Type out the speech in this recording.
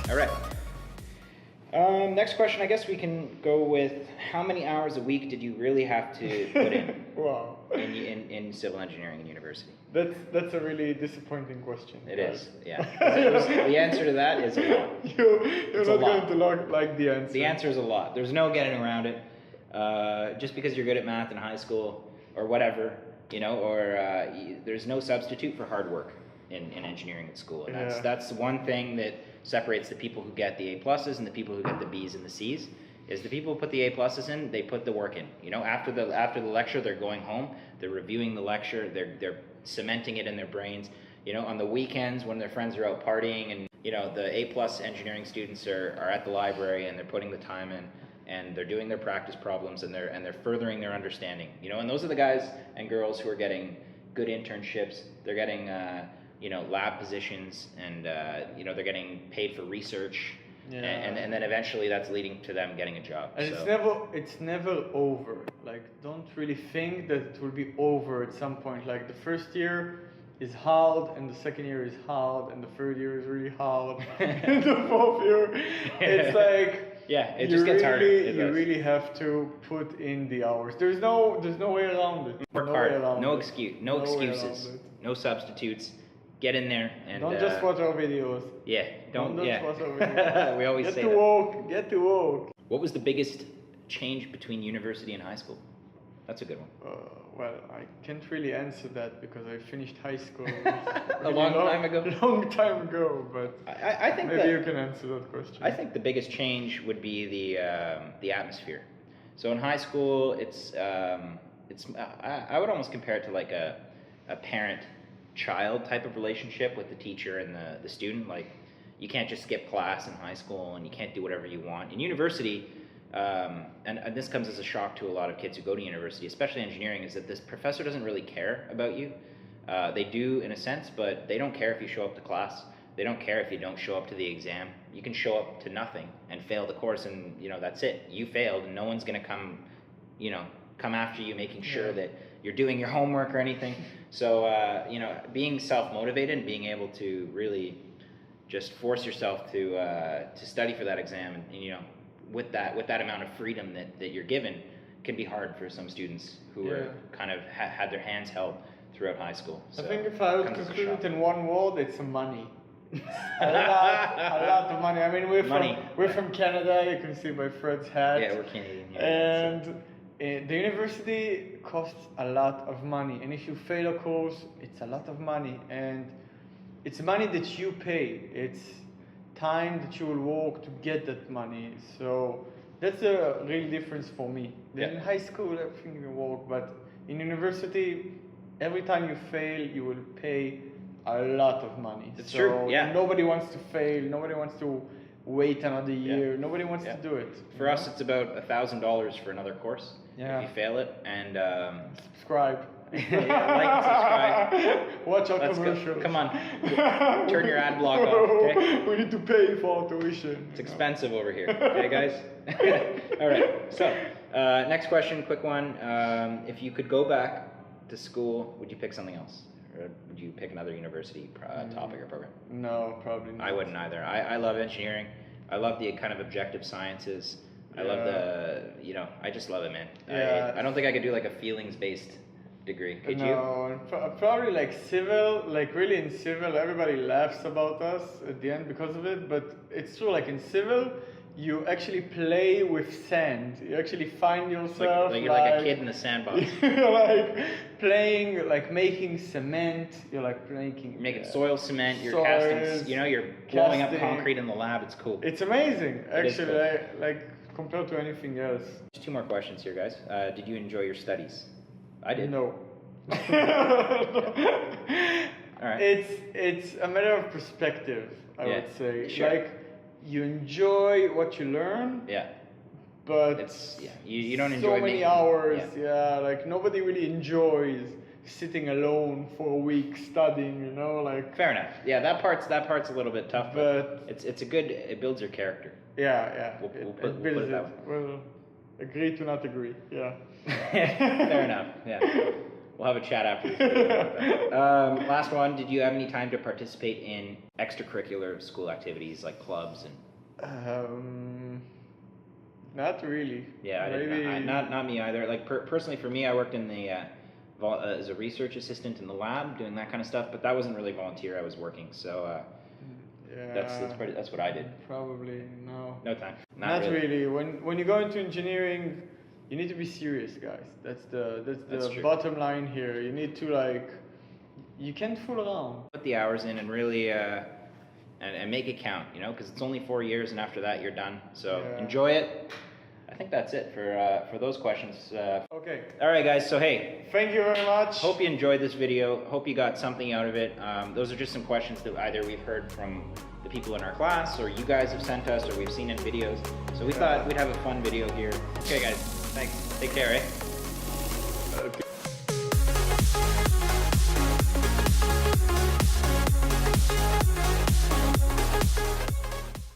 All right. Next question, I guess we can go with how many hours a week did you really have to put in Wow. in civil engineering in university? That's a really disappointing question. It is, yeah. The answer to that is a lot. You're It's not a lot. going to like the answer. The answer is a lot. There's no getting around it. Just because you're good at math in high school or whatever, there's no substitute for hard work in engineering at school. And that's one thing that separates the people who get the A pluses and the people who get the Bs and the Cs. Is the people who put the A pluses in, they put the work in. After the lecture, they're going home, they're reviewing the lecture, they're cementing it in their brains. On the weekends when their friends are out partying, and the A plus engineering students are at the library and they're putting the time in, and they're doing their practice problems, and they're furthering their understanding. And those are the guys and girls who are getting good internships. They're getting lab positions, and they're getting paid for research. Yeah. And then eventually that's leading to them getting a job. And it's never over. Like, don't really think that it will be over at some point. Like, the first year is hard, and the second year is hard, and the third year is really hard, and the fourth year, it's like, yeah, it just gets harder. You really have to put in the hours. There's no way around it. Work hard. No excuses. No substitutes. Get in there and don't just watch our videos. Yeah, don't watch our videos. We always say that. Get to work. What was the biggest change between university and high school? That's a good one. Well, I can't really answer that because I finished high school a long time ago. Long time ago, but I think maybe you can answer that question. I think the biggest change would be the atmosphere. So in high school, it's I would almost compare it to like a parent-child type of relationship with the teacher and the student. Like, you can't just skip class in high school, and you can't do whatever you want. In university, and this comes as a shock to a lot of kids who go to university, especially engineering, is that this professor doesn't really care about you. They do in a sense, but they don't care if you show up to class. They don't care if you don't show up to the exam. You can show up to nothing and fail the course, and that's it. You failed, and no one's gonna come after you, making sure that you're doing your homework or anything. So being self-motivated and being able to really just force yourself to study for that exam, and with that amount of freedom that you're given, can be hard for some students who are kind of had their hands held throughout high school. So I think if I would conclude it in one word, it's money. a lot of money. I mean, we're from Canada. You can see by Fred's hat. Yeah, we're Canadian here. And the university costs a lot of money, and if you fail a course, it's a lot of money, and it's money that you pay. It's time that you will work to get that money. So that's a real difference for me. Then in high school, everything you work, but in university, every time you fail, you will pay a lot of money. It's true. Yeah. Nobody wants to fail. Nobody wants to wait another year. Nobody wants to do it. For us, it's about $1,000 for another course. Yeah. If you fail it, and subscribe. Like and subscribe. Watch our commercials. Come on, turn your ad block off. Okay? We need to pay for tuition. It's expensive over here. Okay, guys. All right. So, next question, quick one. If you could go back to school, would you pick something else, or would you pick another university topic or program? No, probably not. I wouldn't either. I love engineering. I love the kind of objective sciences. I love I just love it, man. I don't think I could do like a feelings-based degree. Could you? No, probably like civil. Like really in civil, everybody laughs about us at the end because of it. But it's true. Like in civil, you actually play with sand. You actually find yourself like you're like a kid in the sandbox. You're like playing, like making cement. You're like making soil cement. You're casting. You're blowing up concrete in the lab. It's cool. It's amazing, actually. Like compared to anything else. Just 2 more questions here, guys. Did you enjoy your studies? I did. No. All right. It's a matter of perspective, I would say. Sure. Like, you enjoy what you learn. Yeah. But it's you don't enjoy so many hours. Yeah. Like nobody really enjoys sitting alone for a week studying. Like. Fair enough. Yeah, that part's a little bit tough, but it builds your character. Yeah. We'll put it that way. Well, agree to not agree. Yeah. Fair enough. Yeah. We'll have a chat after this video about that. Last one, did you have any time to participate in extracurricular school activities like clubs and? Not really. Yeah, not me either. Like personally for me, I worked in the as a research assistant in the lab doing that kind of stuff, but that wasn't really volunteer. I was working, so yeah, that's what I did. Probably no. No time. Not really. When you go into engineering, you need to be serious, guys. That's the bottom line here. You need to you can't fool around. Put the hours in and really and make it count, you know, because it's only 4 years, and after that you're done. So enjoy it. I think that's it for those questions. Okay. All right, guys. So hey, thank you very much. Hope you enjoyed this video. Hope you got something out of it. Those are just some questions that either we've heard from the people in our class, or you guys have sent us, or we've seen in videos. So we thought we'd have a fun video here. Okay, guys. Thanks. Take care, eh?